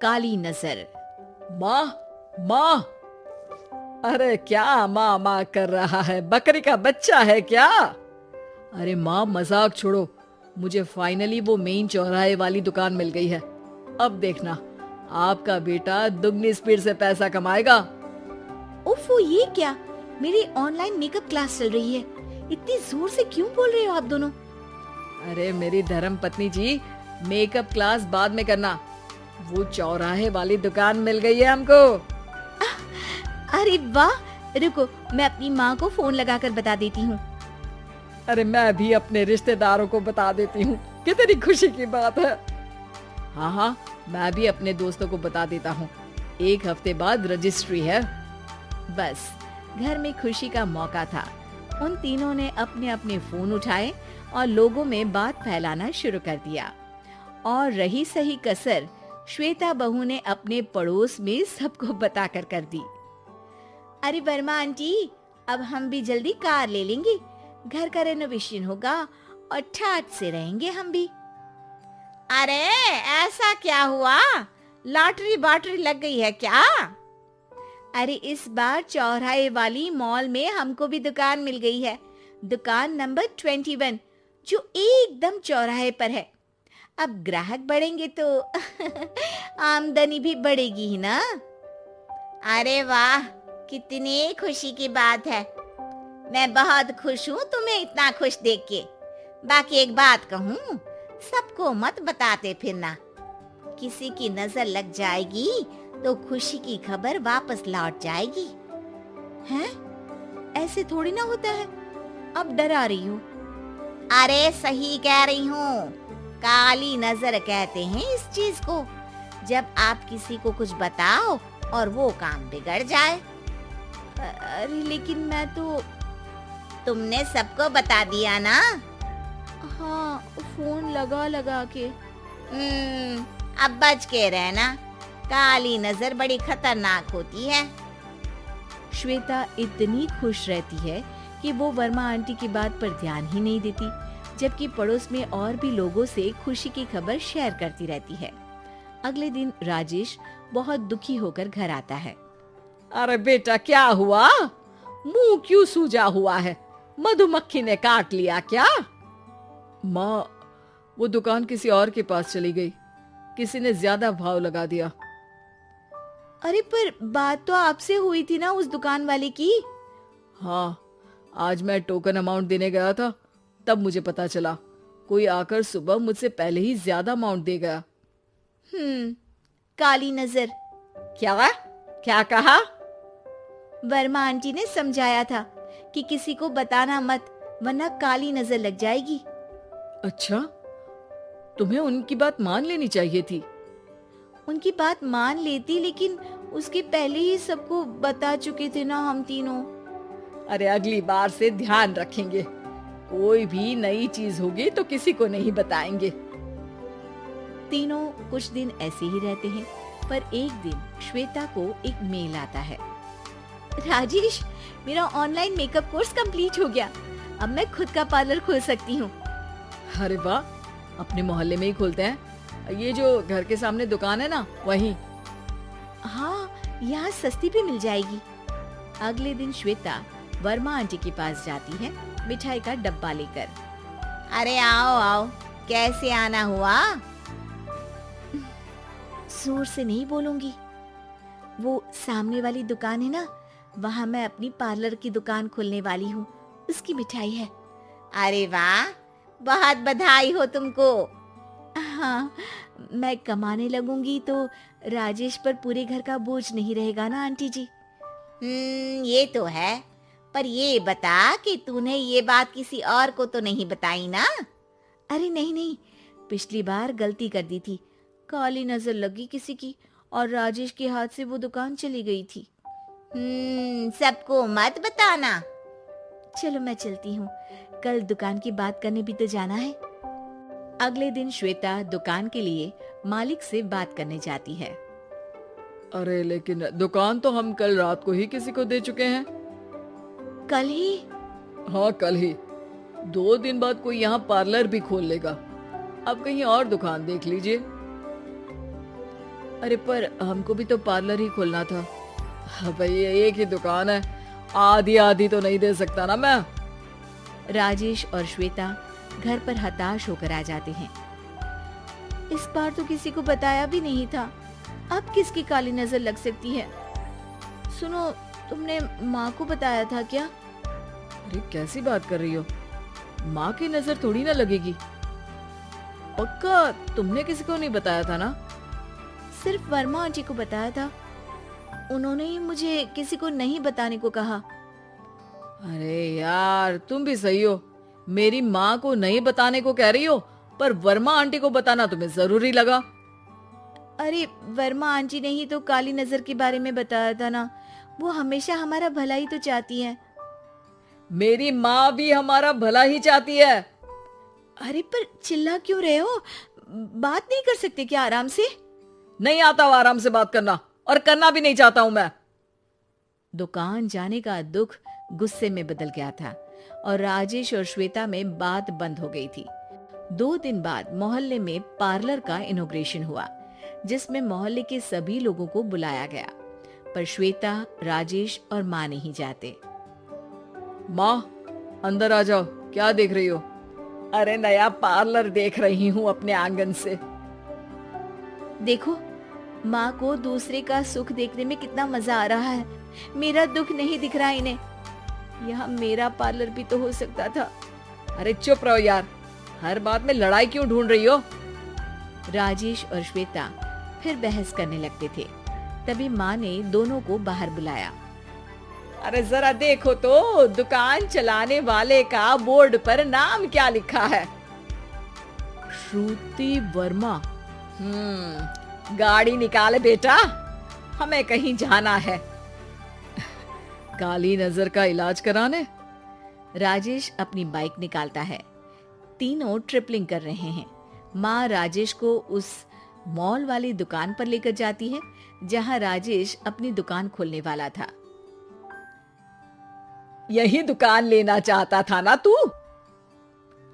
काली नजर। माँ, माँ, अरे क्या माँ माँ कर रहा है? बकरी का बच्चा है क्या? अरे माँ, मजाक छोड़ो, मुझे फाइनली वो मेन चौराहे वाली दुकान मिल गई है। अब देखना, आपका बेटा दुगनी स्पीड से पैसा कमाएगा। उफ़ो, ये क्या? मेरी ऑनलाइन मेकअप क्लास चल रही है, इतनी जोर से क्यों बोल रहे हो आप दोनों? अरे मेरी धर्म पत्नी जी, मेकअप क्लास बाद में करना, वो चौराहे वाली दुकान मिल गई है हमको। अरे वाह, रुको, मैं अपनी माँ को फोन लगाकर बता देती हूँ। अरे मैं भी अपने रिश्तेदारों को बता देती हूँ, कितनी खुशी की बात है। हाँ हाँ, मैं भी अपने दोस्तों को बता देता हूँ, 1 हफ्ते बाद रजिस्ट्री है। बस घर में खुशी का मौका था। उन तीनों ने अपने अपने फोन उठाए और लोगों में बात फैलाना शुरू कर दिया। और रही सही कसर श्वेता बहू ने अपने पड़ोस में सबको बताकर कर दी। अरे वर्मा आंटी, अब हम भी जल्दी कार ले लेंगे, घर का रेनोवेशन होगा और ठाट से रहेंगे हम भी। अरे ऐसा क्या हुआ? लॉटरी बाटरी लग गई है क्या? अरे इस बार चौराहे वाली मॉल में हमको भी दुकान मिल गई है, दुकान नंबर 21, जो एकदम चौराहे पर है। अब ग्राहक बढ़ेंगे तो आमदनी भी बढ़ेगी ही ना। अरे वाह, कितनी खुशी की बात है। मैं बहुत खुश हूँ तुम्हें इतना खुश देख के। बाकी एक बात कहूँ, सबको मत बताते फिरना, किसी की नजर लग जाएगी तो खुशी की खबर वापस लौट जाएगी। हैं? ऐसे थोड़ी ना होता है, अब डरा रही हूँ। अरे सही कह रही हूँ, काली नजर कहते हैं इस चीज को, जब आप किसी को कुछ बताओ और वो काम बिगड़ जाए। अरे लेकिन मैं तो... तुमने सबको बता दिया ना? हाँ, फोन लगा लगा के। अब बच के रहना, काली नजर बड़ी खतरनाक होती है। श्वेता इतनी खुश रहती है कि वो वर्मा आंटी की बात पर ध्यान ही नहीं देती, जबकि पड़ोस में और भी लोगों से खुशी की खबर शेयर करती रहती है। अगले दिन राजेश बहुत दुखी होकर घर आता है। अरे बेटा, क्या हुआ? मुंह क्यों सूजा हुआ है? मधुमक्खी ने काट लिया क्या? माँ, वो दुकान किसी और के पास चली गई, किसी ने ज्यादा भाव लगा दिया। अरे पर बात तो आपसे हुई थी ना उस दुकान वाले की? हाँ, आज मैं टोकन अमाउंट देने गया था, तब मुझे पता चला, कोई आकर सुबह मुझसे पहले ही ज्यादा अमाउंट दे गया। काली नजर। क्या कहा? वर्मा आंटी ने समझाया था कि किसी को बताना मत, वरना काली नजर लग जाएगी। अच्छा, तुम्हें उनकी बात मान लेनी चाहिए थी। उनकी बात मान लेती, लेकिन उसके पहले ही सबको बता चुके थे ना हम तीनों। अरे अगली बार से ध्यान रखेंगे, कोई भी नई चीज होगी तो किसी को नहीं बताएंगे। तीनों कुछ दिन ऐसे ही रहते हैं, पर एक दिन श्वेता को एक मेल आता है। राजेश, मेरा ऑनलाइन मेकअप कोर्स कंप्लीट हो गया, अब मैं खुद का पार्लर खोल सकती हूँ। अरे वाह, अपने मोहल्ले में ही खोलते हैं, ये जो घर के सामने दुकान है ना, वहीं। हाँ, यहाँ सस्ती भी मिल जाएगी। अगले दिन श्वेता वर्मा आंटी के पास जाती है मिठाई का डब्बा लेकर। अरे आओ आओ, कैसे आना हुआ? जोर से नहीं बोलूंगी, वो सामने वाली दुकान है ना, वहाँ मैं अपनी पार्लर की दुकान खोलने वाली हूँ, उसकी मिठाई है। अरे वाह, बहुत बधाई हो तुमको। हाँ, मैं कमाने लगूंगी तो राजेश पर पूरे घर का बोझ नहीं रहेगा ना आंटी जी। ये तो है, पर ये बता कि तूने ये बात किसी और को तो नहीं बताई ना? अरे नहीं नहीं, पिछली बार गलती कर दी थी, काली नजर लगी किसी की और राजेश के हाथ से वो दुकान चली गई थी। सबको मत बताना। चलो मैं चलती हूँ, कल दुकान की बात करने भी तो जाना है। अगले दिन श्वेता दुकान के लिए मालिक से बात करने जाती है। अरे लेकिन दुकान तो हम कल रात को ही किसी को दे चुके हैं। कल ही? हाँ, कल ही। 2 दिन बाद कोई यहाँ पार्लर भी खोल लेगा, अब कहीं और दुकान देख लीजिए। अरे पर हमको भी तो पार्लर ही खोलना था। भाई एक ही दुकान है, आधी आधी तो नहीं दे सकता ना मैं। राजेश और श्वेता घर पर हताश होकर आ जाते हैं। इस बार तो किसी को बताया भी नहीं था, अब किसकी काली नजर लग सकती है? सुनो, तुमने माँ को बताया था क्या? अरे कैसी बात कर रही हो, माँ की नजर थोड़ी ना लगेगी। पक्का तुमने किसी को नहीं बताया था ना? सिर्फ वर्मा आंटी को बताया था, उन्होंने ही मुझे किसी को नहीं बताने को कहा। अरे यार तुम भी सही हो, मेरी माँ को नहीं बताने को कह रही हो, पर वर्मा आंटी को बताना तुम्हें जरूरी लगा। अरे वर्मा आंटी ने ही तो काली नजर के बारे में बताया था ना, वो हमेशा हमारा भला ही तो चाहती है। मेरी माँ भी हमारा भला ही चाहती है। अरे पर चिल्ला क्यों रहे हो? बात नहीं कर सकते क्या आराम से? नहीं आता वो आराम से बात करना, और करना भी नहीं चाहता हूं मैं। दुकान जाने का दुख गुस्से में बदल गया था और राजेश और श्वेता में बात बंद हो गई थी। 2 दिन बाद मोहल्ले में पार्लर का इनॉग्रेशन हुआ, जिसमें मोहल्ले के सभी लोगों को बुलाया गया, पर श्वेता, राजेश और माँ नहीं जाते। माँ अंदर आ जाओ, क्या देख रही हो? अरे नया पार्लर देख रही हूँ अपने आंगन से। देखो, माँ को दूसरे का सुख देखने में कितना मजा आ रहा है, मेरा दुख नहीं दिख रहा इन्हें। यहाँ मेरा पार्लर भी तो हो सकता था। अरे चुप रहो यार, हर बात में लड़ाई क्यों ढूंढ रही हो? राजेश और श्वेता फिर बहस करने लगते थे। तभी माँ ने दोनों को बाहर बुलाया। अरे जरा देखो तो, दुकान चलाने वाले का बोर्ड पर नाम क्या लिखा है? श्रुति वर्मा। गाड़ी निकाले बेटा, हमें कहीं जाना है। काली नजर का इलाज कराने? राजेश अपनी बाइक निकालता है। तीनों ट्रिपलिंग कर रहे हैं। माँ राजेश को उस मॉल वाली दुकान पर लेकर जाती है जहाँ राजेश अपनी दुकान खोलने वाला था। यही दुकान लेना चाहता था ना तू?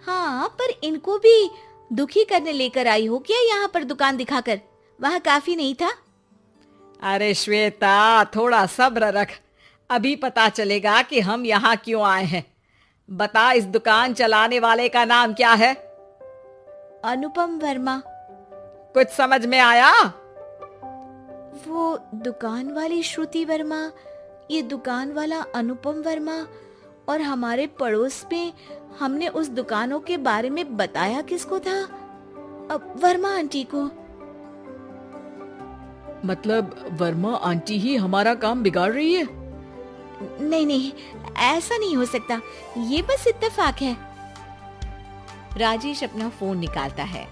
हाँ, पर इनको भी दुखी करने लेकर आई हो क्या यहाँ पर दुकान दिखाकर? वहाँ काफी नहीं था? अरे श्वेता थोड़ा सब्र रख, अभी पता चलेगा कि हम यहाँ क्यों आए हैं। बता, इस दुकान चलाने वाले का नाम क्या है? अनुपम वर्मा। कुछ समझ में आया? वो दुकान वाली श्रुति वर्मा, ये दुकान वाला अनुपम वर्मा, और हमारे पड़ोस में हमने उस दुकानों के बारे में बताया किसको था? अब वर्मा आंटी को। मतलब वर्मा आंटी ही हमारा काम बिगाड़ रही है? नहीं नहीं, ऐसा नहीं हो सकता, ये बस इत्तेफाक है। राजेश अपना फोन निकालता है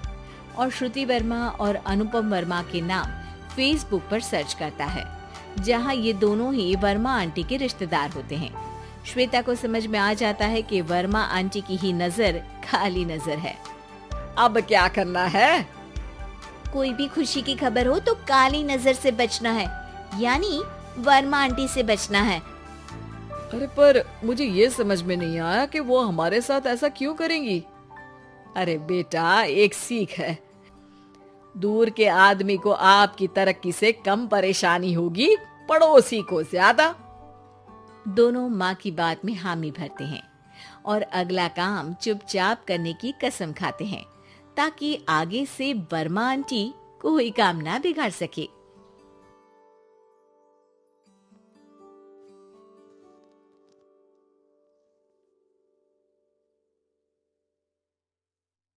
और श्रुति वर्मा और अनुपम वर्मा के नाम फेसबुक पर सर्च करता है, जहां ये दोनों ही वर्मा आंटी के रिश्तेदार होते हैं। श्वेता को समझ में आ जाता है कि वर्मा आंटी की ही नजर काली नजर है। अब क्या करना है? कोई भी खुशी की खबर हो तो काली नजर से बचना है, यानी वर्मा आंटी से बचना है। अरे पर मुझे ये समझ में नहीं आया कि वो हमारे साथ ऐसा क्यों करेंगी। अरे बेटा, एक सीख है, दूर के आदमी को आपकी तरक्की से कम परेशानी होगी, पड़ोसी को ज्यादा। दोनों माँ की बात में हामी भरते हैं और अगला काम चुपचाप करने की कसम खाते हैं, ताकि आगे से वर्मा आंटी कोई काम ना बिगाड़ सके।